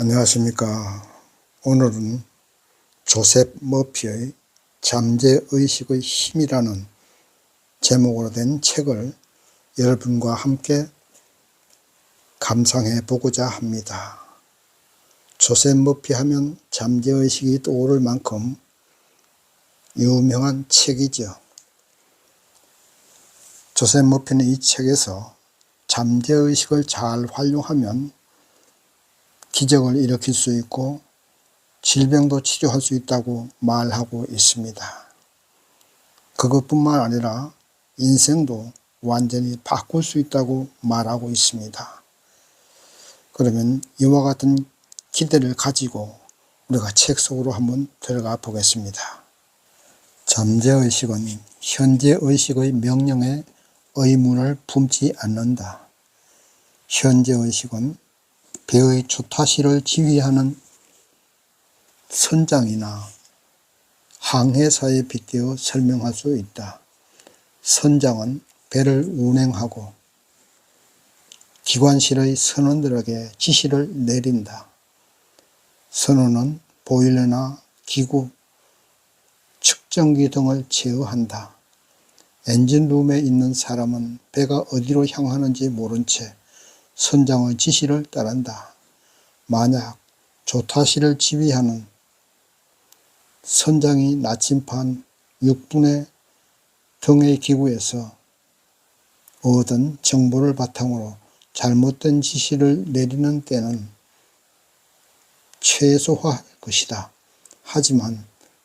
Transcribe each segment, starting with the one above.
안녕하십니까. 오늘은 조셉 머피의 잠재의식의 힘이라는 제목으로 된 책을 여러분과 함께 감상해 보고자 합니다. 조셉 머피 하면 잠재의식이 떠오를 만큼 유명한 책이죠. 조셉 머피는 이 책에서 잠재의식을 잘 활용하면 기적을 일으킬 수 있고 질병도 치료할 수 있다고 말하고 있습니다. 그것뿐만 아니라 인생도 완전히 바꿀 수 있다고 말하고 있습니다. 그러면 이와 같은 기대를 가지고 우리가 책 속으로 한번 들어가 보겠습니다. 잠재의식은 현재의식의 명령에 의문을 품지 않는다. 현재의식은 배의 초타시를 지휘하는 선장이나 항해사에 빗대어 설명할 수 있다. 선장은 배를 운행하고 기관실의 선원들에게 지시를 내린다. 선원은 보일러나 기구, 측정기 등을 제어한다. 엔진룸에 있는 사람은 배가 어디로 향하는지 모른 채 선장의 지시를 따른다. 만약 조타시를 지휘하는 선장이 나침반 6분의 등의 기구에서 얻은 정보를 바탕으로 잘못된 지시를 내리는 때는 최소화할 것이다. 하지만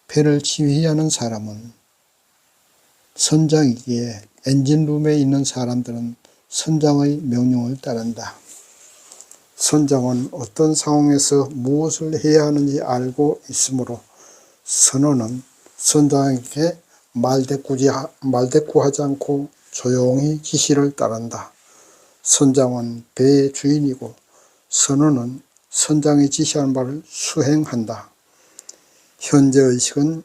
배를 지휘하는 사람은 선장이기에 엔진룸에 있는 사람들은 선장의 명령을 따른다. 선장은 어떤 상황에서 무엇을 해야 하는지 알고 있으므로 선원은 선장에게 말대꾸하지 않고 조용히 지시를 따른다. 선장은 배의 주인이고 선원은 선장이 지시한 바를 수행한다. 현재의식은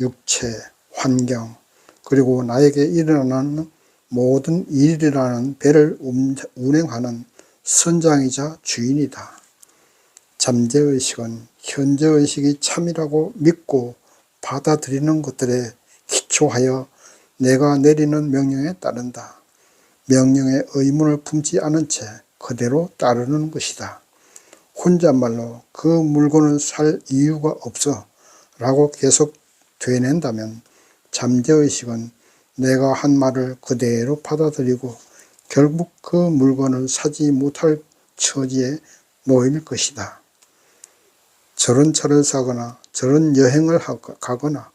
육체, 환경, 그리고 나에게 일어나는 모든 일이라는 배를 운행하는 선장이자 주인이다. 잠재의식은 현재의식이 참이라고 믿고 받아들이는 것들에 기초하여 내가 내리는 명령에 따른다. 명령에 의문을 품지 않은 채 그대로 따르는 것이다. 혼잣말로 그 물건을 살 이유가 없어 라고 계속 되낸다면 잠재의식은 내가 한 말을 그대로 받아들이고 결국 그 물건을 사지 못할 처지에 놓일 것이다. 저런 차를 사거나 저런 여행을 가거나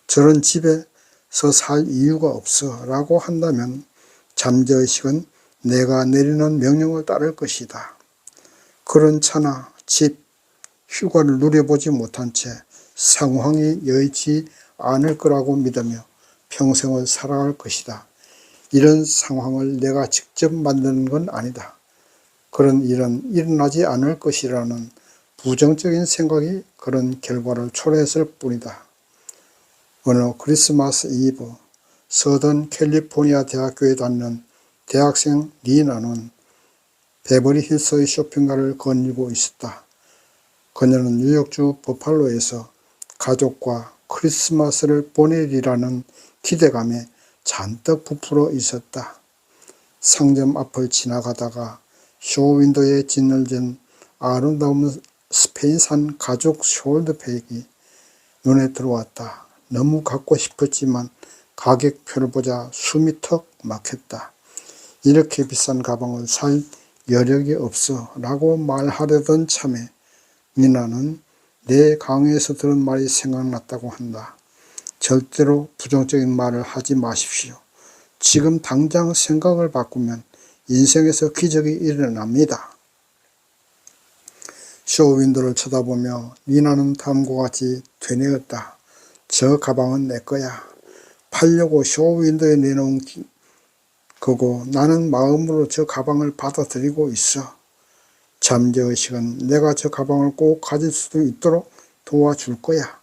저런 집에서 살 이유가 없어 라고 한다면 잠재의식은 내가 내리는 명령을 따를 것이다. 그런 차나 집, 휴가를 누려보지 못한 채 상황이 여의치 않을 거라고 믿으며 평생을 살아갈 것이다. 이런 상황을 내가 직접 만드는 건 아니다. 그런 일은 일어나지 않을 것이라는 부정적인 생각이 그런 결과를 초래했을 뿐이다. 어느 크리스마스 이브 서던 캘리포니아 대학교에 다니는 대학생 리나는 베버리 힐스의 쇼핑가를 거닐고 있었다. 그녀는 뉴욕주 버팔로에서 가족과 크리스마스를 보내리라는 기대감에 잔뜩 부풀어 있었다. 상점 앞을 지나가다가 쇼윈도에 짓늘진 아름다운 스페인산 가죽 숄더백이 눈에 들어왔다. 너무 갖고 싶었지만 가격표를 보자 숨이 턱 막혔다. 이렇게 비싼 가방을 살 여력이 없어 라고 말하려던 참에 니나는 내 강의에서 들은 말이 생각났다고 한다. 절대로 부정적인 말을 하지 마십시오. 지금 당장 생각을 바꾸면 인생에서 기적이 일어납니다. 쇼윈도를 쳐다보며 니나는 다음과 같이 되뇌었다. 저 가방은 내 거야. 팔려고 쇼윈도에 내놓은 거고 나는 마음으로 저 가방을 받아들이고 있어. 잠재의식은 내가 저 가방을 꼭 가질 수 있도록 도와줄 거야.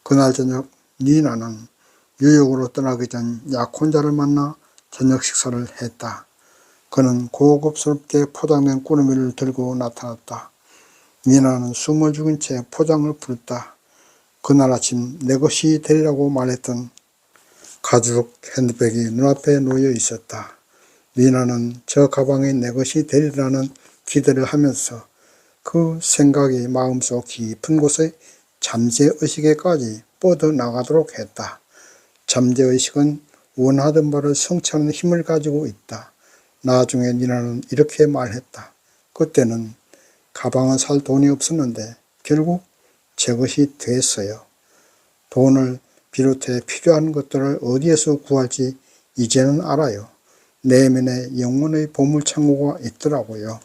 그날 저녁 니나는 뉴욕으로 떠나기 전 약혼자를 만나 저녁 식사를 했다. 그는 고급스럽게 포장된 꾸러미를 들고 나타났다. 미나는 숨을 죽인 채 포장을 풀었다. 그날 아침 내 것이 되리라고 말했던 가죽 핸드백이 눈앞에 놓여 있었다. 미나는 저 가방이 내 것이 되리라는 기대를 하면서 그 생각이 마음속 깊은 곳의 잠재의식에까지 뻗어나가도록 했다. 잠재의식은 원하던 바를 성취하는 힘을 가지고 있다. 나중에 미나는 이렇게 말했다. 그때는 가방을 살 돈이 없었는데 결국 제 것이 됐어요. 돈을 비롯해 필요한 것들을 어디에서 구할지 이제는 알아요. 내면에 영혼의 보물창고가 있더라고요.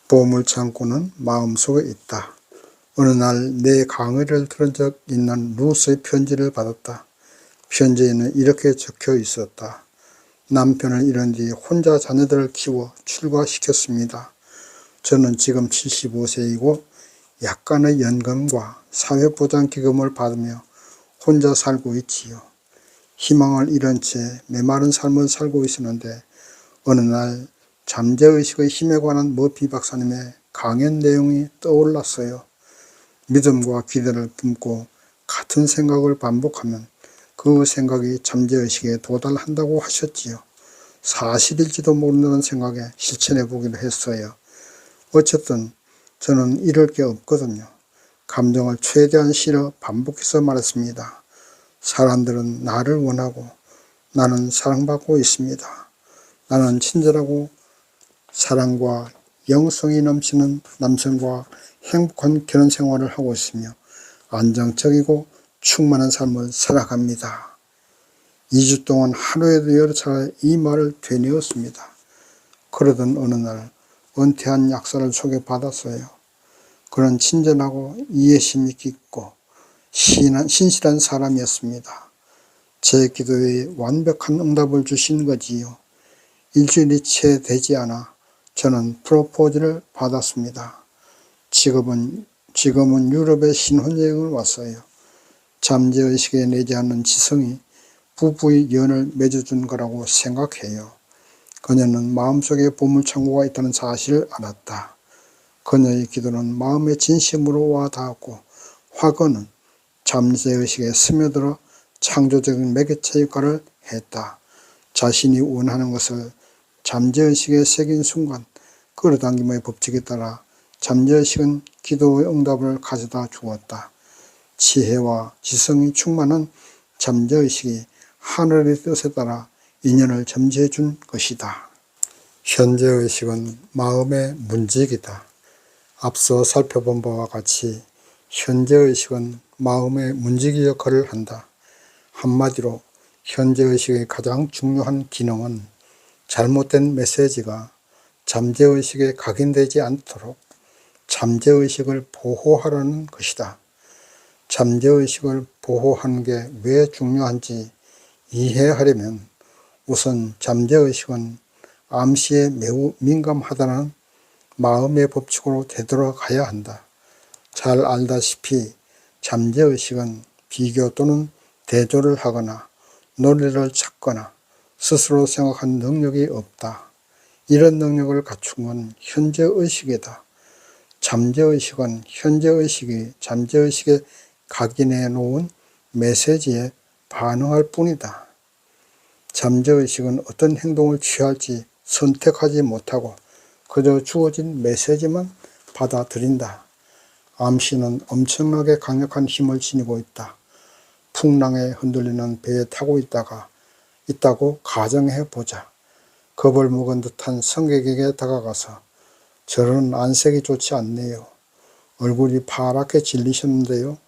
보물창고는 마음속에 있다. 어느 날 내 강의를 들은 적 있는 루스의 편지를 받았다. 편지에는 이렇게 적혀 있었다. 남편을 잃은 뒤 혼자 자녀들을 키워 출가시켰습니다. 저는 지금 75세이고 약간의 연금과 사회보장기금을 받으며 혼자 살고 있지요. 희망을 잃은 채 메마른 삶을 살고 있었는데 어느 날 잠재의식의 힘에 관한 머피 박사님의 강연 내용이 떠올랐어요. 믿음과 기대를 품고 같은 생각을 반복하면 그 생각이 잠재의식에 도달한다고 하셨지요. 사실일지도 모른다는 생각에 실천해 보기로 했어요. 어쨌든 저는 잃을 게 없거든요. 감정을 최대한 실어 반복해서 말했습니다. 사람들은 나를 원하고 나는 사랑받고 있습니다. 나는 친절하고 사랑과 영성이 넘치는 남성과 행복한 결혼 생활을 하고 있으며 안정적이고 충만한 삶을 살아갑니다. 2주 동안 하루에도 여러 차례 이 말을 되뇌었습니다. 그러던 어느 날 은퇴한 약사를 소개받았어요. 그는 친절하고 이해심이 깊고 신실한 사람이었습니다. 제 기도에 완벽한 응답을 주신 거지요. 일주일이 채 되지 않아 저는 프로포즈를 받았습니다. 지금은 유럽에 신혼여행을 왔어요. 잠재의식에 내지 않는 지성이 부부의 연을 맺어준 거라고 생각해요. 그녀는 마음속에 보물창고가 있다는 사실을 알았다. 그녀의 기도는 마음의 진심으로 와 닿았고 화거는 잠재의식에 스며들어 창조적인 매개체 역할을 했다. 자신이 원하는 것을 잠재의식에 새긴 순간 끌어당김의 법칙에 따라 잠재의식은 기도의 응답을 가져다 주었다. 지혜와 지성이 충만한 잠재의식이 하늘의 뜻에 따라 인연을 점지해 준 것이다. 현재의식은 마음의 문직이다. 앞서 살펴본 바와 같이 현재의식은 마음의 문지기 역할을 한다. 한마디로 현재의식의 가장 중요한 기능은 잘못된 메시지가 잠재의식에 각인되지 않도록 잠재의식을 보호하라는 것이다. 잠재의식을 보호하는 게 왜 중요한지 이해하려면 우선 잠재의식은 암시에 매우 민감하다는 마음의 법칙으로 되돌아가야 한다. 잘 알다시피 잠재의식은 비교 또는 대조를 하거나 논리를 찾거나 스스로 생각한 능력이 없다. 이런 능력을 갖춘 건 현재의식이다. 잠재의식은 현재의식이 잠재의식에 각인해 놓은 메시지에 반응할 뿐이다. 잠재의식은 어떤 행동을 취할지 선택하지 못하고 그저 주어진 메시지만 받아들인다. 암시는 엄청나게 강력한 힘을 지니고 있다. 풍랑에 흔들리는 배에 타고 있다고 가정해 보자. 겁을 먹은 듯한 승객에게 다가가서 저런 안색이 좋지 않네요. 얼굴이 파랗게 질리셨는데요.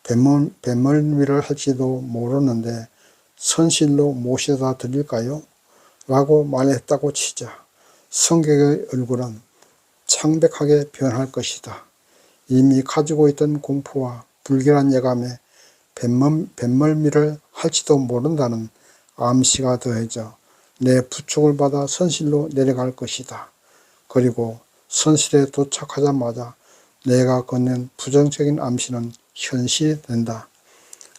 뱃멀미를 할지도 모르는데 선실로 모셔다 드릴까요? 라고 말했다고 치자. 승객의 얼굴은 창백하게 변할 것이다. 이미 가지고 있던 공포와 불길한 예감에 뱃멀미를 할지도 모른다는 암시가 더해져 내 부축을 받아 선실로 내려갈 것이다. 그리고 선실에 도착하자마자 내가 건넨 부정적인 암시는 현실이 된다.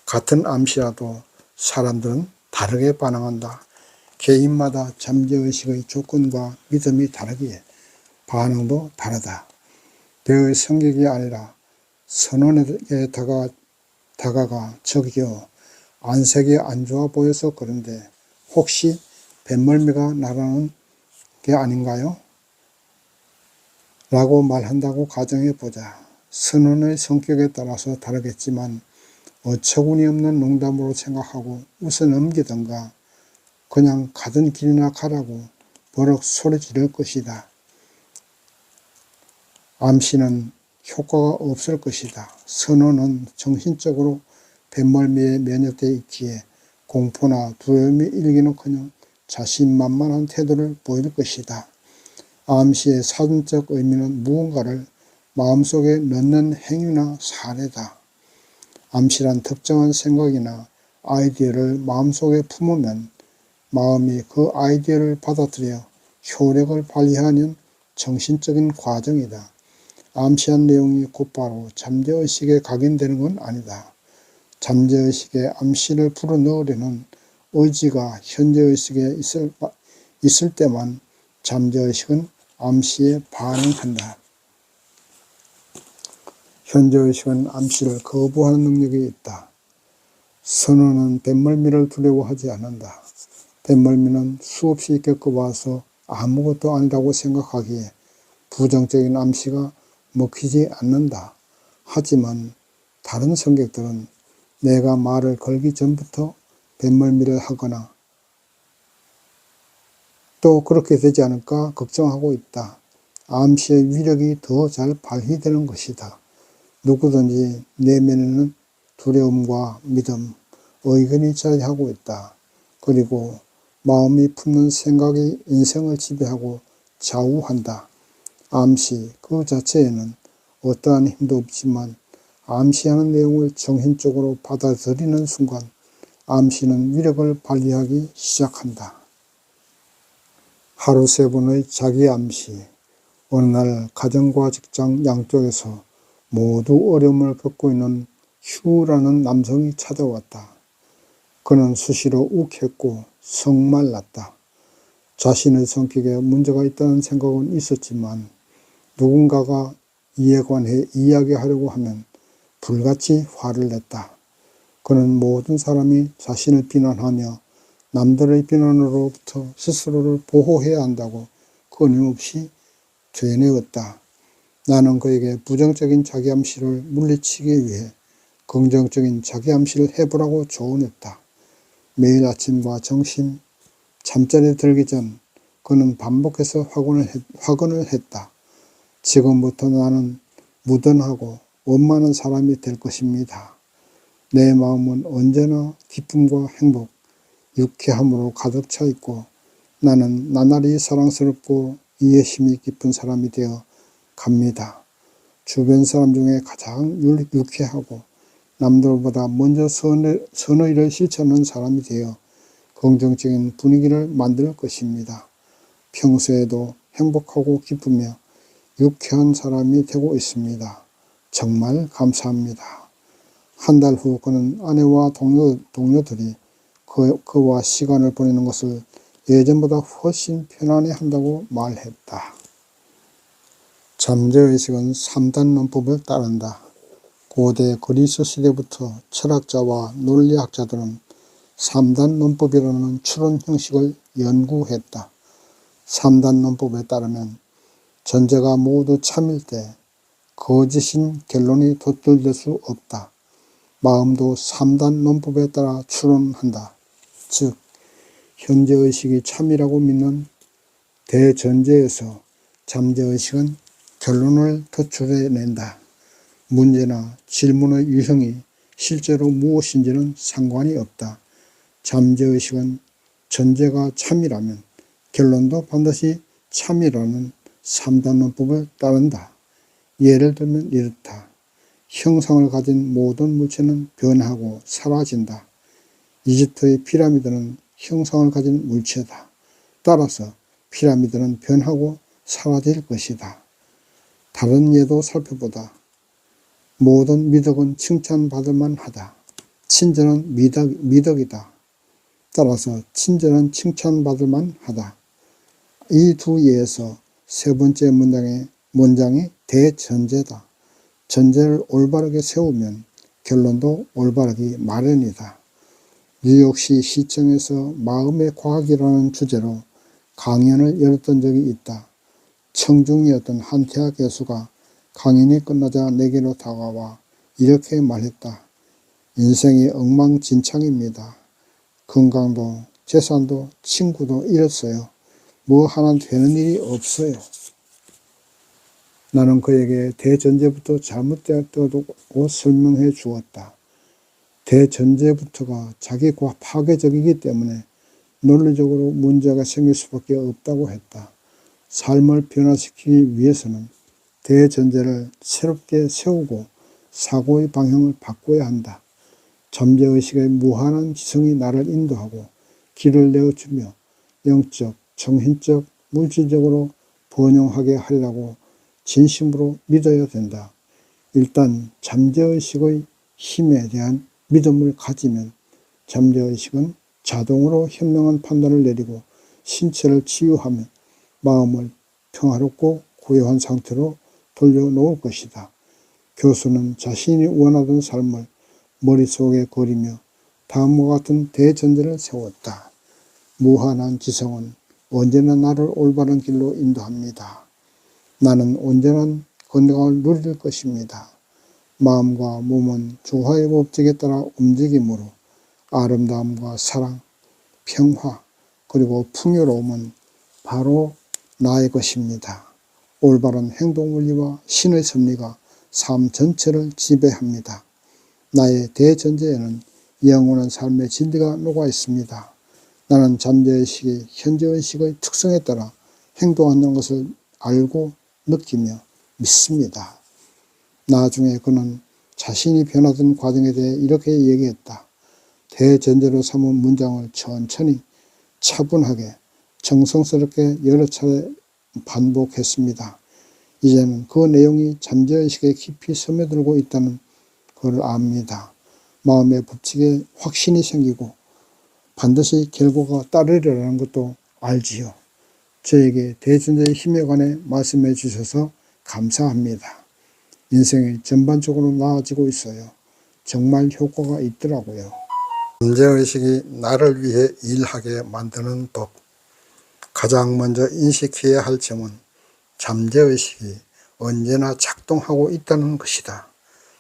같은 암시라도 사람들은 다르게 반응한다. 개인마다 잠재의식의 조건과 믿음이 다르기에 반응도 다르다. 대의 성격이 아니라 선원에게 다가가 저기요, 안색이 안 좋아 보여서 그런데 혹시 뱃멀미가 나라는 게 아닌가요? 라고 말한다고 가정해 보자. 선원의 성격에 따라서 다르겠지만 어처구니 없는 농담으로 생각하고 웃어 넘기던가 그냥 가던 길이나 가라고 버럭 소리 지를 것이다. 암시는 효과가 없을 것이다. 선원은 정신적으로 뱃멀미에 면역되어 있기에 공포나 두려움이 일기는커녕 자신만만한 태도를 보일 것이다. 암시의 사전적 의미는 무언가를 마음속에 넣는 행위나 사례다. 암시란 특정한 생각이나 아이디어를 마음속에 품으면 마음이 그 아이디어를 받아들여 효력을 발휘하는 정신적인 과정이다. 암시한 내용이 곧바로 잠재의식에 각인되는 건 아니다. 잠재의식에 암시를 불어넣으려는 의지가 현재의식에 있을 때만 잠재의식은 암시에 반응한다. 현재의식은 암시를 거부하는 능력이 있다. 선원은 뱃멀미를 두려워하지 않는다. 뱃멀미는 수없이 겪어봐서 아무것도 아니라고 생각하기에 부정적인 암시가 먹히지 않는다. 하지만 다른 성격들은 내가 말을 걸기 전부터 뱃멀미를 하거나 또 그렇게 되지 않을까 걱정하고 있다. 암시의 위력이 더 잘 발휘되는 것이다. 누구든지 내면에는 두려움과 믿음, 의견이 자리하고 있다. 그리고 마음이 품는 생각이 인생을 지배하고 좌우한다. 암시 그 자체에는 어떠한 힘도 없지만 암시하는 내용을 정신적으로 받아들이는 순간 암시는 위력을 발휘하기 시작한다. 하루 3번의 자기 암시. 어느 날 가정과 직장 양쪽에서 모두 어려움을 겪고 있는 휴라는 남성이 찾아왔다. 그는 수시로 욱했고 성말랐다. 자신의 성격에 문제가 있다는 생각은 있었지만 누군가가 이에 관해 이야기하려고 하면 불같이 화를 냈다. 그는 모든 사람이 자신을 비난하며 남들의 비난으로부터 스스로를 보호해야 한다고 끊임없이 되뇌었다. 나는 그에게 부정적인 자기암시를 물리치기 위해 긍정적인 자기암시를 해보라고 조언했다. 매일 아침과 점심, 잠자리에 들기 전 그는 반복해서 확언을 했다. 지금부터 나는 무던하고 원만한 사람이 될 것입니다. 내 마음은 언제나 기쁨과 행복, 유쾌함으로 가득 차 있고 나는 나날이 사랑스럽고 이해심이 깊은 사람이 되어 갑니다. 주변 사람 중에 가장 유쾌하고 남들보다 먼저 선의를 실천하는 사람이 되어 긍정적인 분위기를 만들 것입니다. 평소에도 행복하고 기쁘며 유쾌한 사람이 되고 있습니다. 정말 감사합니다. 한 달 후 그는 아내와 동료들이 그와 시간을 보내는 것을 예전보다 훨씬 편안해 한다고 말했다. 잠재의식은 3단 논법을 따른다. 고대 그리스 시대부터 철학자와 논리학자들은 3단 논법이라는 추론 형식을 연구했다. 3단 논법에 따르면 전제가 모두 참일 때 거짓인 결론이 덧들될 수 없다. 마음도 3단 논법에 따라 추론한다. 즉 현재의식이 참이라고 믿는 대전제에서 잠재의식은 결론을 도출해낸다. 문제나 질문의 유형이 실제로 무엇인지는 상관이 없다. 잠재의식은 전제가 참이라면 결론도 반드시 참이라는 3단 논법을 따른다. 예를 들면 이렇다. 형상을 가진 모든 물체는 변하고 사라진다. 이집트의 피라미드는 형상을 가진 물체다. 따라서 피라미드는 변하고 사라질 것이다. 다른 예도 살펴보다. 모든 미덕은 칭찬받을 만하다. 친절은 미덕이다. 따라서 친절은 칭찬받을 만하다. 이 두 예에서 세 번째 문장이 대전제다. 전제를 올바르게 세우면 결론도 올바르기 마련이다. 뉴욕시 시청에서 마음의 과학이라는 주제로 강연을 열었던 적이 있다. 청중이었던 한태아 교수가 강연이 끝나자 내게로 다가와 이렇게 말했다. 인생이 엉망진창입니다. 건강도 재산도 친구도 잃었어요. 뭐 하나 되는 일이 없어요. 나는 그에게 대전제부터 잘못되었다고 설명해 주었다. 대전제부터가 자기 파괴적이기 때문에 논리적으로 문제가 생길 수밖에 없다고 했다. 삶을 변화시키기 위해서는 대전제를 새롭게 세우고 사고의 방향을 바꿔야 한다. 잠재의식의 무한한 지성이 나를 인도하고 길을 내어주며 영적, 정신적, 물질적으로 번영하게 하리라고 진심으로 믿어야 된다. 일단 잠재의식의 힘에 대한 믿음을 가지면 잠재의식은 자동으로 현명한 판단을 내리고 신체를 치유하며 마음을 평화롭고 고요한 상태로 돌려놓을 것이다. 교수는 자신이 원하던 삶을 머릿속에 그리며 다음과 같은 대전제를 세웠다. 무한한 지성은 언제나 나를 올바른 길로 인도합니다. 나는 온전한 건강을 누릴 것입니다. 마음과 몸은 조화의 법칙에 따라 움직이므로 아름다움과 사랑, 평화, 그리고 풍요로움은 바로 나의 것입니다. 올바른 행동 원리와 신의 섭리가 삶 전체를 지배합니다. 나의 대전제에는 영원한 삶의 진리가 녹아 있습니다. 나는 잠재의식이 현재의식의 특성에 따라 행동한다는 것을 알고 느끼며 믿습니다. 나중에 그는 자신이 변화된 과정에 대해 이렇게 얘기했다. 대전제로 삼은 문장을 천천히 차분하게 정성스럽게 여러 차례 반복했습니다. 이제는 그 내용이 잠재의식에 깊이 스며들고 있다는 걸 압니다. 마음의 법칙에 확신이 생기고 반드시 결과가 따르리라는 것도 알지요. 저에게 대전제의 힘에 관해 말씀해 주셔서 감사합니다. 인생이 전반적으로 나아지고 있어요. 정말 효과가 있더라고요. 잠재의식이 나를 위해 일하게 만드는 법. 가장 먼저 인식해야 할 점은 잠재의식이 언제나 작동하고 있다는 것이다.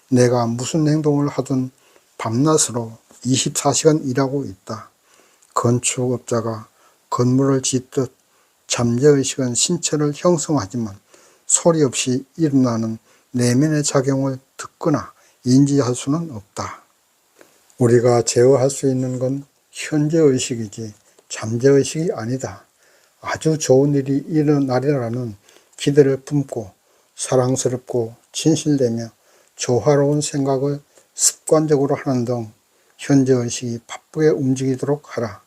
내가 무슨 행동을 하든 밤낮으로 24시간 일하고 있다. 건축업자가 건물을 짓듯 잠재의식은 신체를 형성하지만 소리 없이 일어나는 내면의 작용을 듣거나 인지할 수는 없다. 우리가 제어할 수 있는 건 현재의식이지 잠재의식이 아니다. 아주 좋은 일이 일어나리라는 기대를 품고 사랑스럽고 진실되며 조화로운 생각을 습관적으로 하는 등 현재의식이 바쁘게 움직이도록 하라.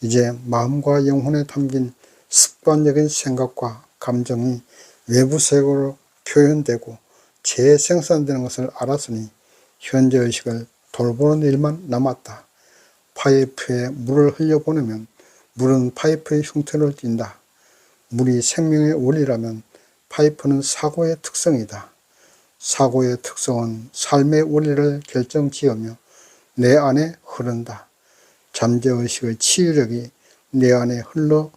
이제 마음과 영혼에 담긴 습관적인 생각과 감정이 외부 세계로 표현되고 재생산되는 것을 알았으니 현재의식을 돌보는 일만 남았다. 파이프에 물을 흘려보내면 물은 파이프의 형태를 띈다. 물이 생명의 원리라면 파이프는 사고의 특성이다. 사고의 특성은 삶의 원리를 결정지으며 내 안에 흐른다. 잠재의식의 치유력이 내 안에 흘러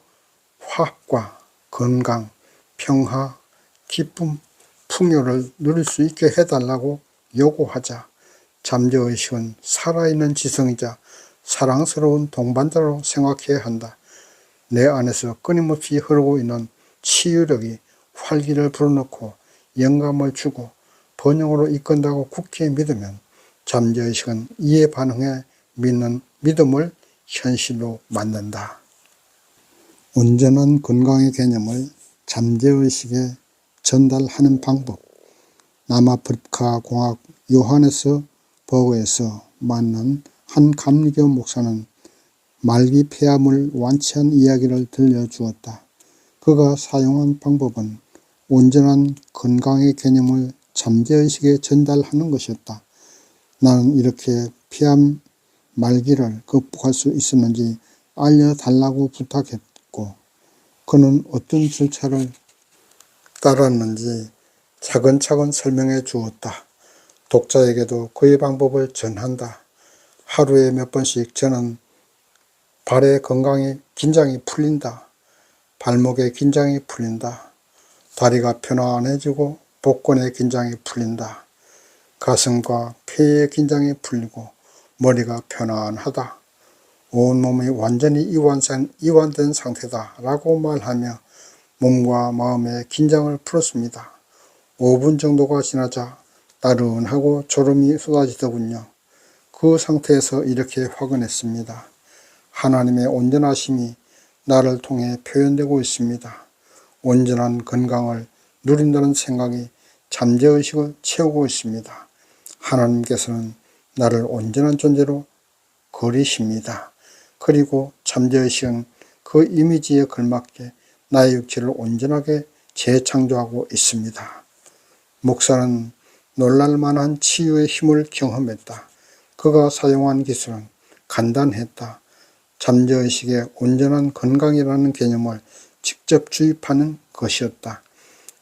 화합과 건강, 평화, 기쁨, 풍요를 누릴 수 있게 해달라고 요구하자. 잠재의식은 살아있는 지성이자 사랑스러운 동반자로 생각해야 한다. 내 안에서 끊임없이 흐르고 있는 치유력이 활기를 불어넣고 영감을 주고 번영으로 이끈다고 굳게 믿으면 잠재의식은 이에 반응해 믿는 믿음을 현실로 만든다. 온전한 건강의 개념을 잠재의식에 전달하는 방법. 남아프리카 공학 요하네스 버그에서 만난 한 감리교 목사는 말기 폐암을 완치한 이야기를 들려주었다. 그가 사용한 방법은 온전한 건강의 개념을 잠재의식에 전달하는 것이었다. 나는 이렇게 폐암 말기를 극복할 수 있었는지 알려달라고 부탁했고 그는 어떤 절차를 따랐는지 차근차근 설명해 주었다. 독자에게도 그의 방법을 전한다. 하루에 몇 번씩 저는 발의 긴장이 풀린다. 발목의 긴장이 풀린다. 다리가 편안해지고 복근의 긴장이 풀린다. 가슴과 폐의 긴장이 풀리고 머리가 편안하다. 온몸이 완전히 이완된 상태다 라고 말하며 몸과 마음의 긴장을 풀었습니다. 5분 정도가 지나자 나른하고 졸음이 쏟아지더군요. 그 상태에서 이렇게 확언했습니다. 하나님의 온전하심이 나를 통해 표현되고 있습니다. 온전한 건강을 누린다는 생각이 잠재의식을 채우고 있습니다. 하나님께서는 나를 온전한 존재로 그리십니다. 그리고 잠재의식은 그 이미지에 걸맞게 나의 육체를 온전하게 재창조하고 있습니다. 목사는 놀랄만한 치유의 힘을 경험했다. 그가 사용한 기술은 간단했다. 잠재의식의 온전한 건강이라는 개념을 직접 주입하는 것이었다.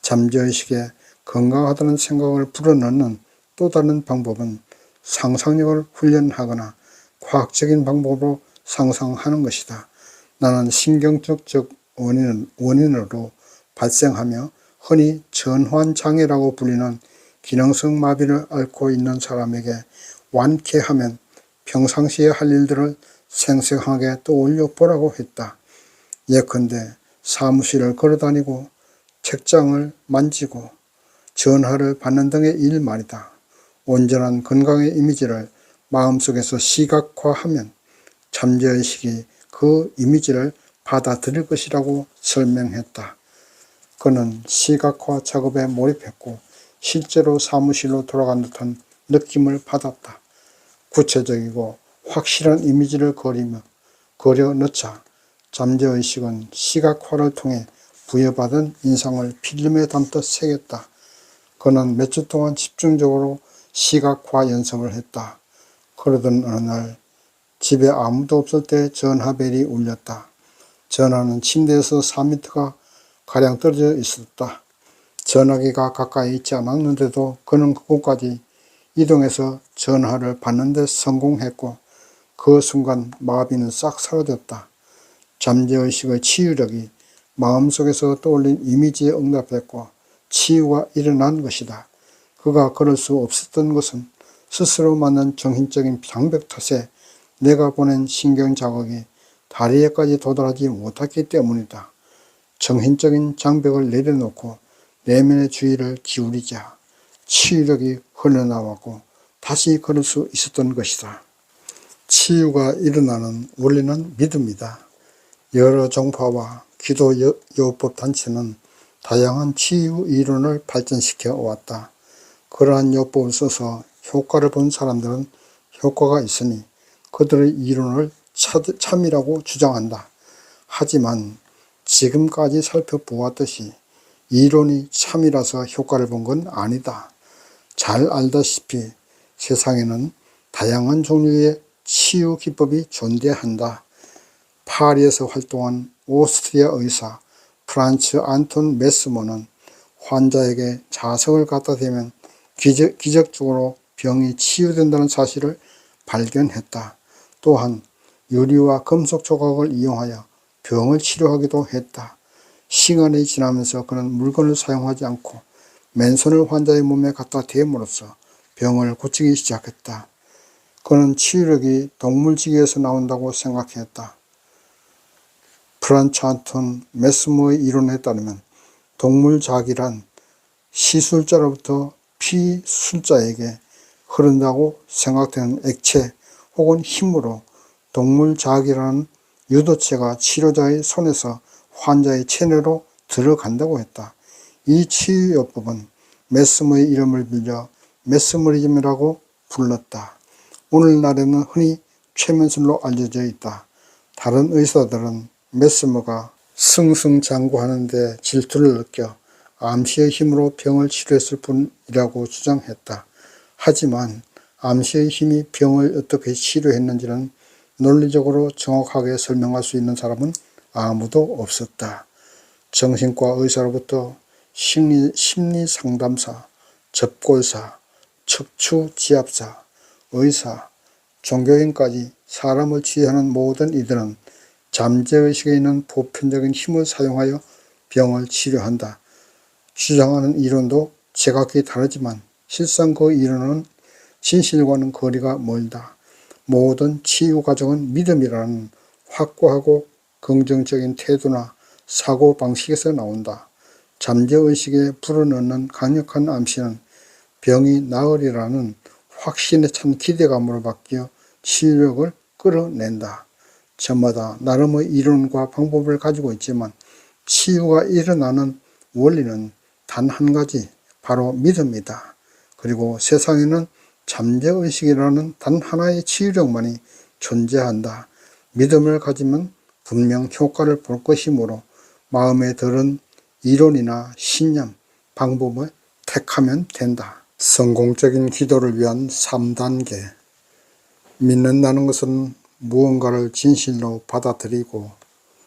잠재의식에 건강하다는 생각을 불어넣는 또 다른 방법은 상상력을 훈련하거나 과학적인 방법으로 상상하는 것이다. 나는 신경적 원인으로 발생하며 흔히 전환장애라고 불리는 기능성 마비를 앓고 있는 사람에게 완쾌하면 평상시에 할 일들을 생생하게 떠올려 보라고 했다. 예컨대 사무실을 걸어다니고 책장을 만지고 전화를 받는 등의 일 말이다. 온전한 건강의 이미지를 마음속에서 시각화하면 잠재의식이 그 이미지를 받아들일 것이라고 설명했다. 그는 시각화 작업에 몰입했고 실제로 사무실로 돌아간 듯한 느낌을 받았다. 구체적이고 확실한 이미지를 그려 넣자 잠재의식은 시각화를 통해 부여받은 인상을 필름에 담듯 새겼다. 그는 몇 주 동안 집중적으로 시각화 연습을 했다. 그러던 어느 날 집에 아무도 없을 때 전화벨이 울렸다. 전화는 침대에서 4m가 가량 떨어져 있었다. 전화기가 가까이 있지 않았는데도 그는 그곳까지 이동해서 전화를 받는 데 성공했고 그 순간 마비는 싹 사라졌다. 잠재의식의 치유력이 마음속에서 떠올린 이미지에 응답했고 치유가 일어난 것이다. 그가 그럴 수 없었던 것은 스스로 만든 정신적인 장벽 탓에 내가 보낸 신경 자극이 다리에까지 도달하지 못했기 때문이다. 정신적인 장벽을 내려놓고 내면의 주의를 기울이자 치유력이 흘러나왔고 다시 걸을 수 있었던 것이다. 치유가 일어나는 원리는 믿음이다. 여러 종파와 기도 요법 단체는 다양한 치유 이론을 발전시켜 왔다. 그러한 요법을 써서 효과를 본 사람들은 효과가 있으니 그들의 이론을 참이라고 주장한다. 하지만 지금까지 살펴보았듯이 이론이 참이라서 효과를 본 건 아니다. 잘 알다시피 세상에는 다양한 종류의 치유 기법이 존재한다. 파리에서 활동한 오스트리아 의사 프란츠 안톤 메스머는 환자에게 자석을 갖다 대면 기적적으로 병이 치유된다는 사실을 발견했다. 또한 유리와 금속 조각을 이용하여 병을 치료하기도 했다. 시간이 지나면서 그는 물건을 사용하지 않고 맨손을 환자의 몸에 갖다 대므로써 병을 고치기 시작했다. 그는 치유력이 동물지기에서 나온다고 생각했다. 프란츠 안톤 메스머의 이론에 따르면 동물작이란 시술자로부터 피술자에게 흐른다고 생각되는 액체 혹은 힘으로 동물작이라는 유도체가 치료자의 손에서 환자의 체내로 들어간다고 했다. 이 치유요법은 메스머의 이름을 빌려 메스머리즘이라고 불렀다. 오늘날에는 흔히 최면술로 알려져 있다. 다른 의사들은 메스머가 승승장구하는데 질투를 느껴 암시의 힘으로 병을 치료했을 뿐이라고 주장했다. 하지만 암시의 힘이 병을 어떻게 치료했는지는 논리적으로 정확하게 설명할 수 있는 사람은 아무도 없었다. 정신과 의사로부터 심리상담사, 접골사, 척추지압사, 의사, 종교인까지 사람을 치유하는 모든 이들은 잠재의식에 있는 보편적인 힘을 사용하여 병을 치료한다. 주장하는 이론도 제각기 다르지만 실상 그 이론은 진실과는 거리가 멀다. 모든 치유 과정은 믿음이라는 확고하고 긍정적인 태도나 사고방식에서 나온다. 잠재의식에 불어넣는 강력한 암시는 병이 나으리라는 확신에 찬 기대감으로 바뀌어 치유력을 끌어낸다. 저마다 나름의 이론과 방법을 가지고 있지만 치유가 일어나는 원리는 단 한 가지, 바로 믿음이다. 그리고 세상에는 잠재의식이라는 단 하나의 치유력만이 존재한다. 믿음을 가지면 분명 효과를 볼 것이므로 마음에 들은 이론이나 신념, 방법을 택하면 된다. 성공적인 기도를 위한 3단계. 믿는다는 것은 무언가를 진실로 받아들이고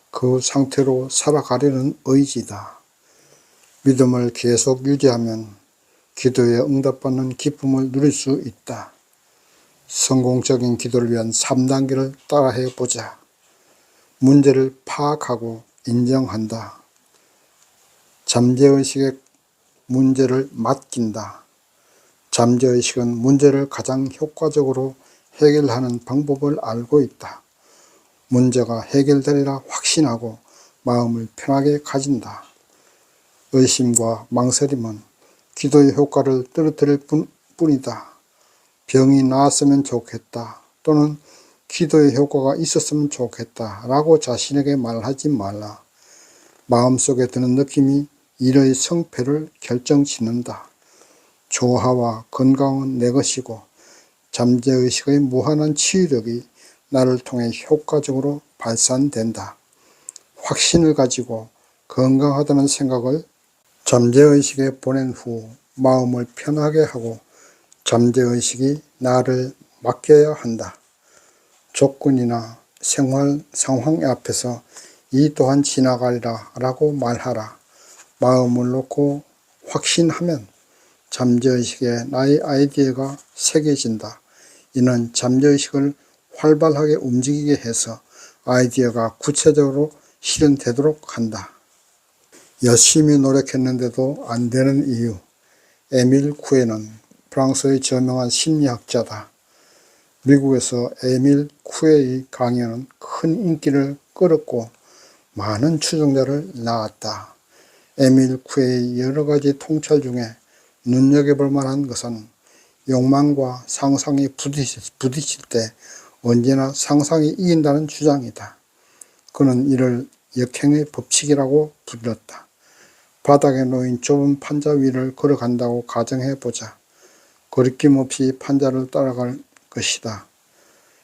그 상태로 살아가려는 의지다. 믿음을 계속 유지하면 기도에 응답받는 기쁨을 누릴 수 있다. 성공적인 기도를 위한 3단계를 따라해 보자. 문제를 파악하고 인정한다. 잠재의식에 문제를 맡긴다. 잠재의식은 문제를 가장 효과적으로 해결하는 방법을 알고 있다. 문제가 해결되리라 확신하고 마음을 편하게 가진다. 의심과 망설임은 기도의 효과를 떨어뜨릴 뿐이다. 병이 나았으면 좋겠다 또는 기도의 효과가 있었으면 좋겠다 라고 자신에게 말하지 말라. 마음속에 드는 느낌이 일의 성패를 결정짓는다. 조화와 건강은 내 것이고 잠재의식의 무한한 치유력이 나를 통해 효과적으로 발산된다. 확신을 가지고 건강하다는 생각을 잠재의식에 보낸 후 마음을 편하게 하고 잠재의식이 나를 맡겨야 한다. 조건이나 생활 상황 앞에서 이 또한 지나가리라 라고 말하라. 마음을 놓고 확신하면 잠재의식에 나의 아이디어가 새겨진다. 이는 잠재의식을 활발하게 움직이게 해서 아이디어가 구체적으로 실현되도록 한다. 열심히 노력했는데도 안 되는 이유. 에밀 쿠에는 프랑스의 저명한 심리학자다. 미국에서 에밀 쿠에의 강연은 큰 인기를 끌었고 많은 추종자를 낳았다. 에밀 쿠에의 여러 가지 통찰 중에 눈여겨볼 만한 것은 욕망과 상상이 부딪힐 때 언제나 상상이 이긴다는 주장이다. 그는 이를 역행의 법칙이라고 불렀다. 바닥에 놓인 좁은 판자 위를 걸어간다고 가정해보자. 거리낌 없이 판자를 따라갈 것이다.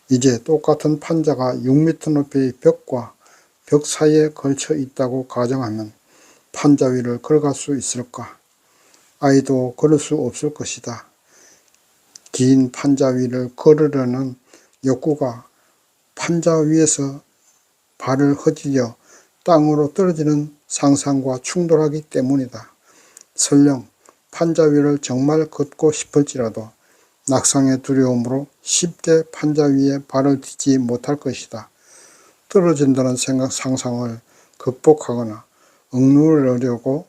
이제 똑같은 판자가 6m 높이의 벽과 벽 사이에 걸쳐 있다고 가정하면 판자 위를 걸어갈 수 있을까? 아이도 걸을 수 없을 것이다. 긴 판자 위를 걸으려는 욕구가 판자 위에서 발을 헛디뎌 땅으로 떨어지는 상상과 충돌하기 때문이다. 설령 판자 위를 정말 걷고 싶을지라도 낙상의 두려움으로 쉽게 판자 위에 발을 딛지 못할 것이다. 떨어진다는 상상을 극복하거나 억누르려고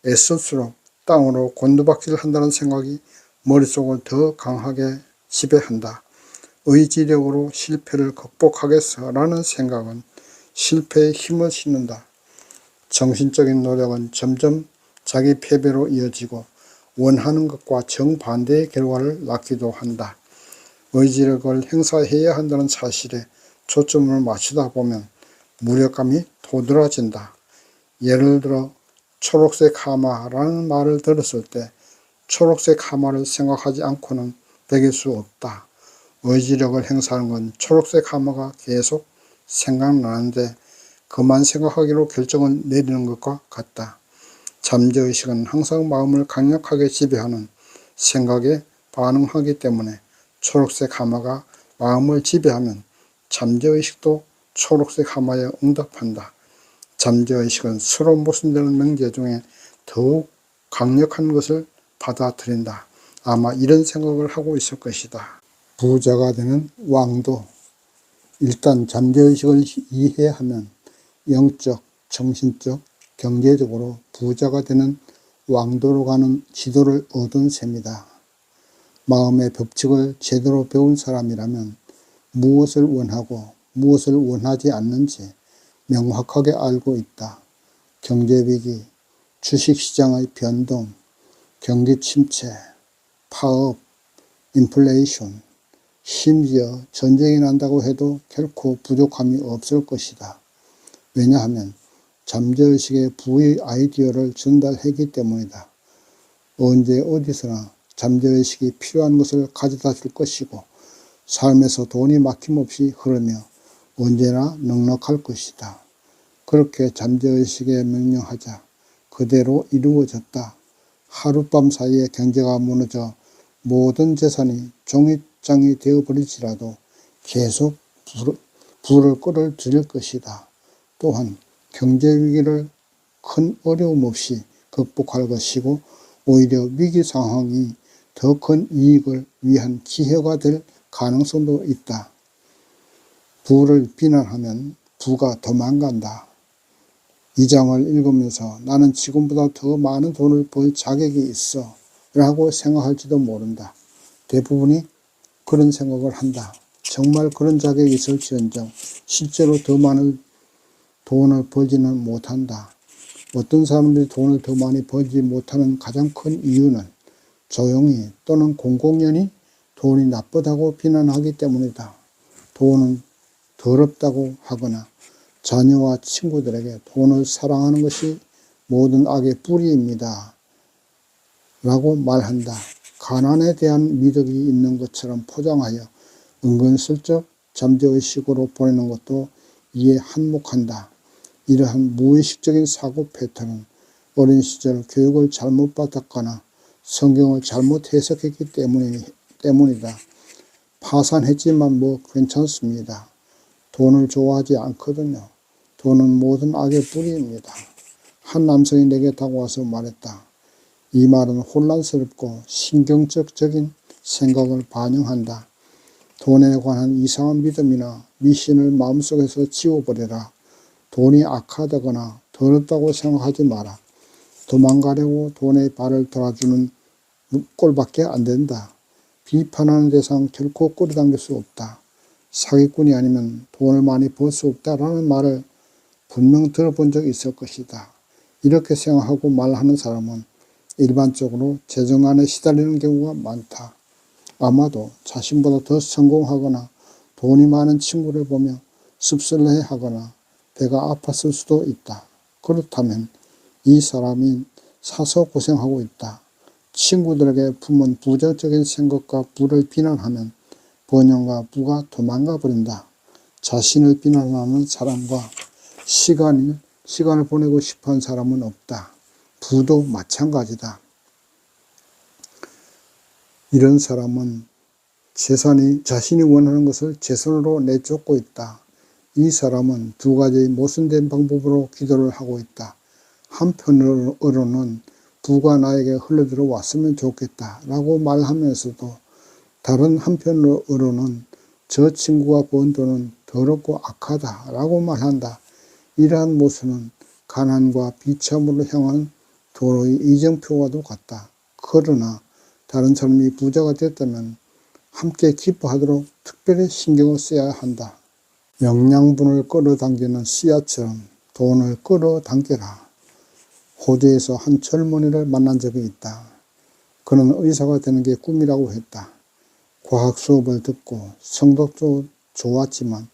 애쓸수록 땅으로 곤두박질 한다는 생각이 머릿속을 더 강하게 지배한다. 의지력으로 실패를 극복하겠어라는 생각은 실패에 힘을 싣는다. 정신적인 노력은 점점 자기 패배로 이어지고 원하는 것과 정반대의 결과를 낳기도 한다. 의지력을 행사해야 한다는 사실에 초점을 맞추다 보면 무력감이 도드라진다. 예를 들어 초록색 하마라는 말을 들었을 때 초록색 하마를 생각하지 않고는 베길 수 없다. 의지력을 행사하는 건 초록색 하마가 계속 생각나는데 그만 생각하기로 결정을 내리는 것과 같다. 잠재의식은 항상 마음을 강력하게 지배하는 생각에 반응하기 때문에 초록색 하마가 마음을 지배하면 잠재의식도 초록색 하마에 응답한다. 잠재의식은 서로 모순되는 명제 중에 더욱 강력한 것을 받아들인다. 아마 이런 생각을 하고 있을 것이다. 부자가 되는 왕도 일단 잠재의식을 이해하면 영적, 정신적, 경제적으로 부자가 되는 왕도로 가는 지도를 얻은 셈이다. 마음의 법칙을 제대로 배운 사람이라면 무엇을 원하고 무엇을 원하지 않는지 명확하게 알고 있다. 경제위기, 주식시장의 변동, 경기 침체, 파업, 인플레이션, 심지어 전쟁이 난다고 해도 결코 부족함이 없을 것이다. 왜냐하면 잠재의식의 부의 아이디어를 전달했기 때문이다. 언제 어디서나 잠재의식이 필요한 것을 가져다 줄 것이고 삶에서 돈이 막힘없이 흐르며 언제나 넉넉할 것이다. 그렇게 잠재의식에 명령하자 그대로 이루어졌다. 하룻밤 사이에 경제가 무너져 모든 재산이 종잇장이 되어버릴지라도 계속 부를 끌어들일 것이다. 또한 경제위기를 큰 어려움 없이 극복할 것이고 오히려 위기 상황이 더 큰 이익을 위한 기회가 될 가능성도 있다. 부를 비난하면 부가 도망간다. 이 장을 읽으면서 나는 지금보다 더 많은 돈을 벌 자격이 있어 라고 생각할지도 모른다. 대부분이 그런 생각을 한다. 정말 그런 자격이 있을지언정 실제로 더 많은 돈을 벌지는 못한다. 어떤 사람들이 돈을 더 많이 벌지 못하는 가장 큰 이유는 조용히 또는 공공연히 돈이 나쁘다고 비난하기 때문이다. 돈은 더럽다고 하거나 자녀와 친구들에게 돈을 사랑하는 것이 모든 악의 뿌리입니다. 라고 말한다. 가난에 대한 미덕이 있는 것처럼 포장하여 은근슬쩍 잠재의식으로 보내는 것도 이에 한몫한다. 이러한 무의식적인 사고 패턴은 어린 시절 교육을 잘못 받았거나 성경을 잘못 해석했기 때문이다. 파산했지만 뭐 괜찮습니다. 돈을 좋아하지 않거든요. 돈은 모든 악의 뿌리입니다. 한 남성이 내게 다가와서 말했다. 이 말은 혼란스럽고 신경적인 생각을 반영한다. 돈에 관한 이상한 믿음이나 미신을 마음속에서 지워버려라. 돈이 악하다거나 더럽다고 생각하지 마라. 도망가려고 돈에 발을 돌아주는 꼴밖에 안 된다. 비판하는 대상 결코 끌어당길 수 없다. 사기꾼이 아니면 돈을 많이 벌 수 없다라는 말을 분명 들어본 적이 있을 것이다. 이렇게 생각하고 말하는 사람은 일반적으로 재정난에 시달리는 경우가 많다. 아마도 자신보다 더 성공하거나 돈이 많은 친구를 보며 씁쓸해하거나 배가 아팠을 수도 있다. 그렇다면 이 사람이 사서 고생하고 있다. 친구들에게 품은 부정적인 생각과 부를 비난하면 번영과 부가 도망가 버린다. 자신을 비난하는 사람과 시간을 보내고 싶어하는 사람은 없다. 부도 마찬가지다. 이런 사람은 자신이 원하는 것을 재산으로 내쫓고 있다. 이 사람은 두 가지 모순된 방법으로 기도를 하고 있다. 한편으로는 부가 나에게 흘러들어 왔으면 좋겠다 라고 말하면서도 다른 한편으로는 저 친구가 번 돈은 더럽고 악하다 라고 말한다. 이러한 모습은 가난과 비참으로 향한 도로의 이정표와도 같다. 그러나 다른 사람이 부자가 됐다면 함께 기뻐하도록 특별히 신경을 써야 한다. 영양분을 끌어당기는 씨앗처럼 돈을 끌어당겨라. 호주에서 한 젊은이를 만난 적이 있다. 그는 의사가 되는 게 꿈이라고 했다. 과학 수업을 듣고 성적도 좋았지만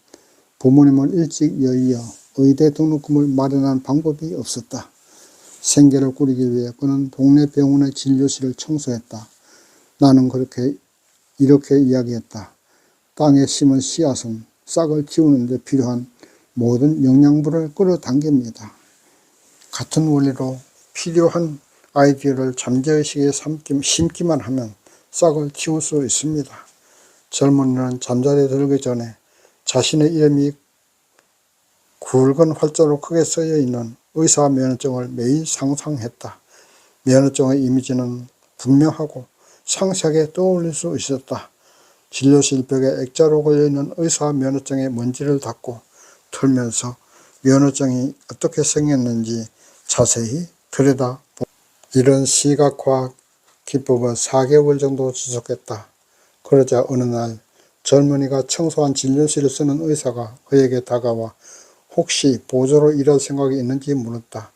부모님을 일찍 여의어 의대 등록금을 마련한 방법이 없었다. 생계를 꾸리기 위해 그는 동네 병원의 진료실을 청소했다. 나는 이렇게 이야기했다. 땅에 심은 씨앗은 싹을 틔우는 데 필요한 모든 영양분을 끌어당깁니다. 같은 원리로 필요한 아이디어를 잠재의식에 심기만 하면 싹을 틔울 수 있습니다. 젊은이는 잠자리에 들기 전에 자신의 이름이 굵은 활자로 크게 쓰여 있는 의사 면허증을 매일 상상했다. 면허증의 이미지는 분명하고 상세하게 떠올릴 수 있었다. 진료실 벽에 액자로 걸려있는 의사 면허증의 먼지를 닦고 털면서 면허증이 어떻게 생겼는지 자세히 들여다보았다. 이런 시각화 기법을 4개월 정도 지속했다. 그러자 어느 날 젊은이가 청소한 진료실을 쓰는 의사가 그에게 다가와 혹시 보조로 일할 생각이 있는지 물었다.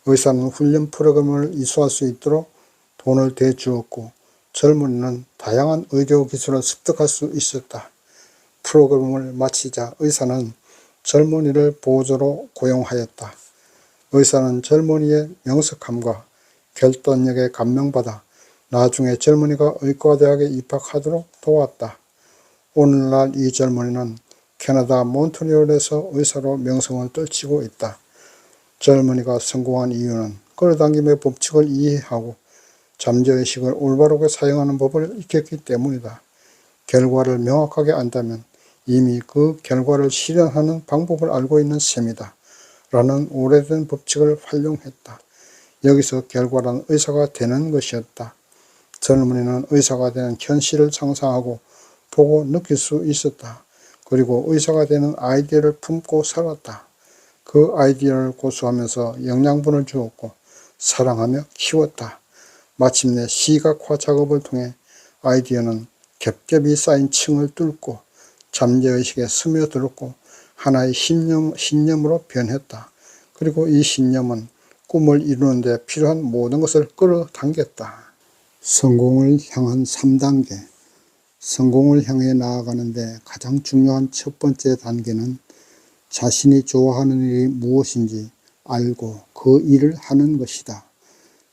의사는 훈련 프로그램을 이수할 수 있도록 돈을 대주었고 젊은이는 다양한 의료 기술을 습득할 수 있었다. 프로그램을 마치자 의사는 젊은이를 보조로 고용하였다. 의사는 젊은이의 명석함과 결단력에 감명받아 나중에 젊은이가 의과대학에 입학하도록 도왔다. 오늘날 이 젊은이는 캐나다 몬트리올에서 의사로 명성을 떨치고 있다. 젊은이가 성공한 이유는 끌어당김의 법칙을 이해하고 잠재의식을 올바르게 사용하는 법을 익혔기 때문이다. 결과를 명확하게 안다면 이미 그 결과를 실현하는 방법을 알고 있는 셈이다. 라는 오래된 법칙을 활용했다. 여기서 결과란 의사가 되는 것이었다. 젊은이는 의사가 되는 현실을 상상하고 보고 느낄 수 있었다. 그리고 의사가 되는 아이디어를 품고 살았다. 그 아이디어를 고수하면서 영양분을 주었고 사랑하며 키웠다. 마침내 시각화 작업을 통해 아이디어는 겹겹이 쌓인 층을 뚫고 잠재의식에 스며들었고 하나의 신념으로 변했다. 그리고 이 신념은 꿈을 이루는 데 필요한 모든 것을 끌어당겼다. 성공을 향한 3단계. 성공을 향해 나아가는데 가장 중요한 첫 번째 단계는 자신이 좋아하는 일이 무엇인지 알고 그 일을 하는 것이다.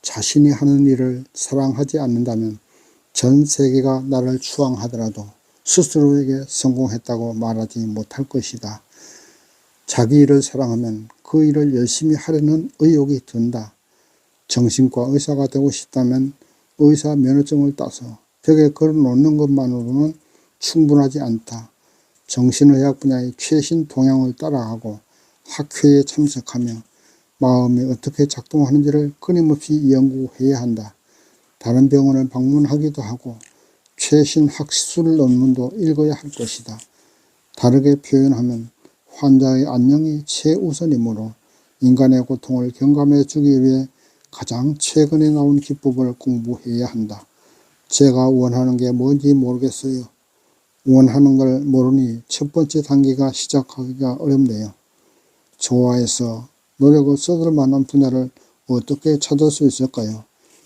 자신이 하는 일을 사랑하지 않는다면 전 세계가 나를 추앙하더라도 스스로에게 성공했다고 말하지 못할 것이다. 자기 일을 사랑하면 그 일을 열심히 하려는 의욕이 든다. 정신과 의사가 되고 싶다면 의사 면허증을 따서 벽에 걸어놓는 것만으로는 충분하지 않다. 정신의학 분야의 최신 동향을 따라가고 학회에 참석하며 마음이 어떻게 작동하는지를 끊임없이 연구해야 한다. 다른 병원을 방문하기도 하고 최신 학술 논문도 읽어야 할 것이다. 다르게 표현하면 환자의 안녕이 최우선이므로 인간의 고통을 경감해 주기 위해 가장 최근에 나온 기법을 공부해야 한다. 제가 원하는 게 뭔지 모르겠어요. 원하는 걸 모르니 첫 번째 단계가 시작하기가 어렵네요. 좋아해서 노력을 쏟을 만한 분야를 어떻게 찾을 수 있을까요?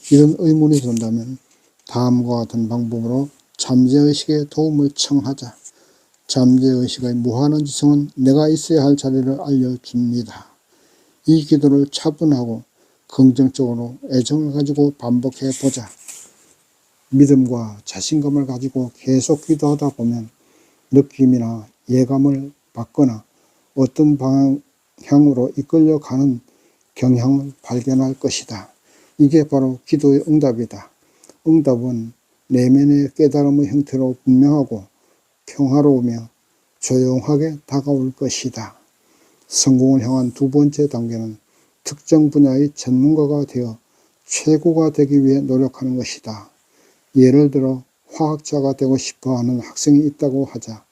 이런 의문이 든다면 다음과 같은 방법으로 잠재의식의 도움을 청하자. 잠재의식의 무한한 지성은 내가 있어야 할 자리를 알려줍니다. 이 기도를 차분하고 긍정적으로 애정을 가지고 반복해 보자. 믿음과 자신감을 가지고 계속 기도하다 보면 느낌이나 예감을 받거나 어떤 방향으로 이끌려가는 경향을 발견할 것이다. 이게 바로 기도의 응답이다. 응답은 내면의 깨달음의 형태로 분명하고 평화로우며 조용하게 다가올 것이다. 성공을 향한 두 번째 단계는 특정 분야의 전문가가 되어 최고가 되기 위해 노력하는 것이다. 예를 들어 화학자가 되고 싶어하는 학생이 있다고 하자.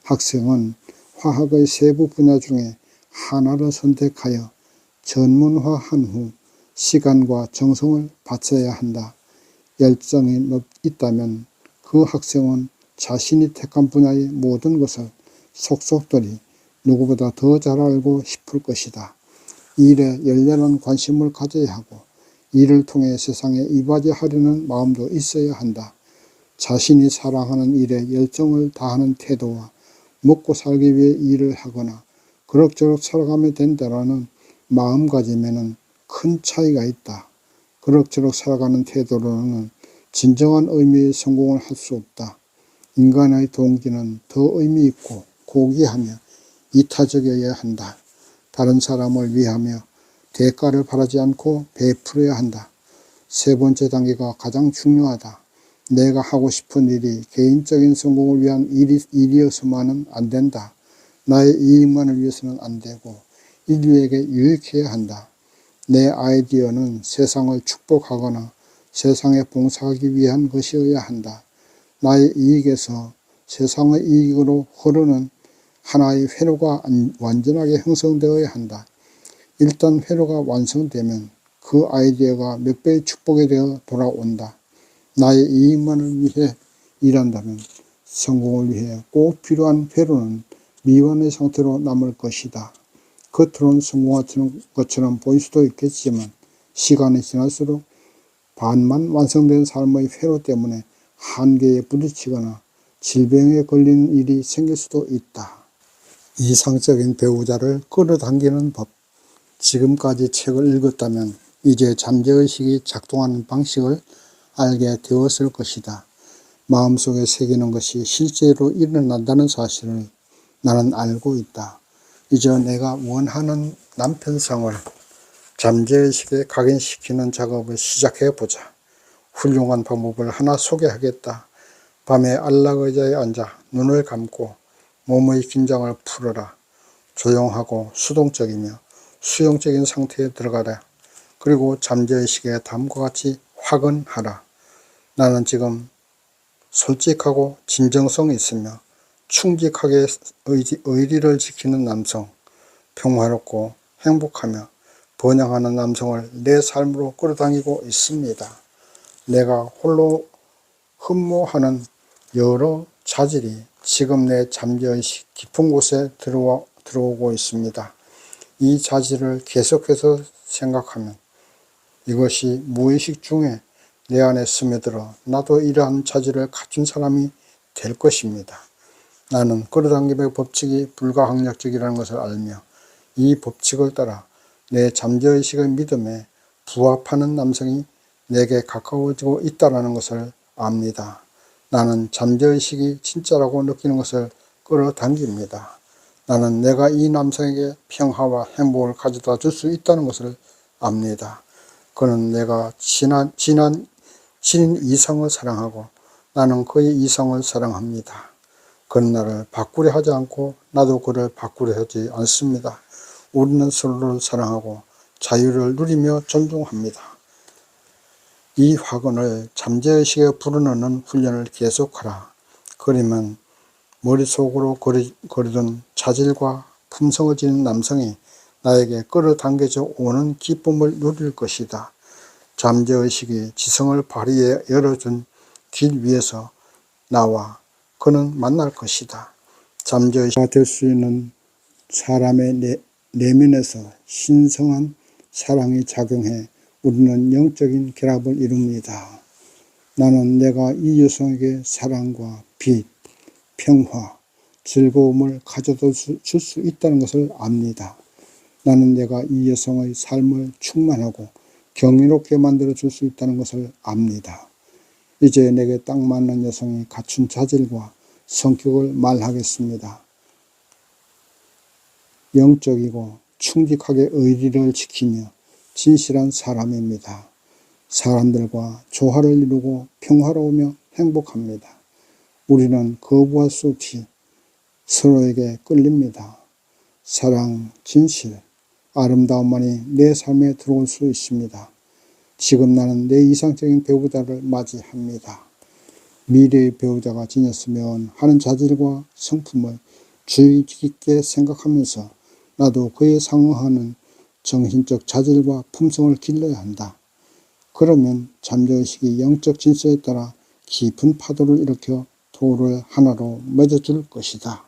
학생은 화학의 세부 분야 중에 하나를 선택하여 전문화한 후 시간과 정성을 바쳐야 한다. 열정이 있다면 그 학생은 자신이 택한 분야의 모든 것을 속속들이 누구보다 더 잘 알고 싶을 것이다. 일에 열렬한 관심을 가져야 하고 이를 통해 세상에 이바지하려는 마음도 있어야 한다. 자신이 사랑하는 일에 열정을 다하는 태도와 먹고 살기 위해 일을 하거나 그럭저럭 살아가면 된다라는 마음가짐에는 큰 차이가 있다. 그럭저럭 살아가는 태도로는 진정한 의미의 성공을 할 수 없다. 인간의 동기는 더 의미 있고 고귀하며 이타적이어야 한다. 다른 사람을 위하며 대가를 바라지 않고 베풀어야 한다. 세 번째 단계가 가장 중요하다. 내가 하고 싶은 일이 개인적인 성공을 위한 일이어서만은 안 된다. 나의 이익만을 위해서는 안 되고 인류에게 유익해야 한다. 내 아이디어는 세상을 축복하거나 세상에 봉사하기 위한 것이어야 한다. 나의 이익에서 세상의 이익으로 흐르는 하나의 회로가 완전하게 형성되어야 한다. 일단 회로가 완성되면 그 아이디어가 몇 배의 축복이 되어 돌아온다. 나의 이익만을 위해 일한다면 성공을 위해 꼭 필요한 회로는 미완의 상태로 남을 것이다. 겉으로는 성공하는 것처럼 보일 수도 있겠지만 시간이 지날수록 반만 완성된 삶의 회로 때문에 한계에 부딪히거나 질병에 걸리는 일이 생길 수도 있다. 이상적인 배우자를 끌어당기는 법. 지금까지 책을 읽었다면 이제 잠재의식이 작동하는 방식을 알게 되었을 것이다. 마음속에 새기는 것이 실제로 일어난다는 사실을 나는 알고 있다. 이제 내가 원하는 남편상을 잠재의식에 각인시키는 작업을 시작해보자. 훌륭한 방법을 하나 소개하겠다. 밤에 안락의자에 앉아 눈을 감고 몸의 긴장을 풀어라. 조용하고 수동적이며 수용적인 상태에 들어가라. 그리고 잠재의식에 다음과 같이 확언하라. 나는 지금 솔직하고 진정성이 있으며 충직하게 의리를 지키는 남성, 평화롭고 행복하며 번영하는 남성을 내 삶으로 끌어당기고 있습니다. 내가 홀로 흠모하는 여러 자질이 지금 내 잠재의식 깊은 곳에 들어오고 있습니다. 이 자질을 계속해서 생각하면 이것이 무의식 중에 내 안에 스며들어 나도 이러한 자질을 갖춘 사람이 될 것입니다. 나는 끌어당김의 법칙이 불가항력적이라는 것을 알며 이 법칙을 따라 내 잠재의식의 믿음에 부합하는 남성이 내게 가까워지고 있다는 것을 압니다. 나는 잠재의식이 진짜라고 느끼는 것을 끌어당깁니다. 나는 내가 이 남성에게 평화와 행복을 가져다 줄 수 있다는 것을 압니다. 그는 내가 지닌 이성을 사랑하고 나는 그의 이성을 사랑합니다. 그는 나를 바꾸려 하지 않고 나도 그를 바꾸려 하지 않습니다. 우리는 서로를 사랑하고 자유를 누리며 존중합니다. 이 확언을 잠재의식에 불어넣는 훈련을 계속하라. 그러면 머릿속으로 거리던 자질과 품성을 지닌 남성이 나에게 끌어당겨져 오는 기쁨을 누릴 것이다. 잠재의식이 지성을 발휘해 열어준 길 위에서 나와 그는 만날 것이다. 잠재의식이 될 수 있는 사람의 내면에서 신성한 사랑이 작용해 우리는 영적인 결합을 이룹니다. 나는 내가 이 여성에게 사랑과 빛, 평화, 즐거움을 가져다 줄 수 있다는 것을 압니다. 나는 내가 이 여성의 삶을 충만하고 경이롭게 만들어 줄 수 있다는 것을 압니다. 이제 내게 딱 맞는 여성이 갖춘 자질과 성격을 말하겠습니다. 영적이고 충직하게 의리를 지키며 진실한 사람입니다. 사람들과 조화를 이루고 평화로우며 행복합니다. 우리는 거부할 수 없이 서로에게 끌립니다. 사랑, 진실, 아름다움만이 내 삶에 들어올 수 있습니다. 지금 나는 내 이상적인 배우자를 맞이합니다. 미래의 배우자가 지녔으면 하는 자질과 성품을 주의 깊게 생각하면서 나도 그에 상응하는 정신적 자질과 품성을 길러야 한다. 그러면 잠재의식이 영적 질서에 따라 깊은 파도를 일으켜 돌을 하나로 맺어줄 것이다.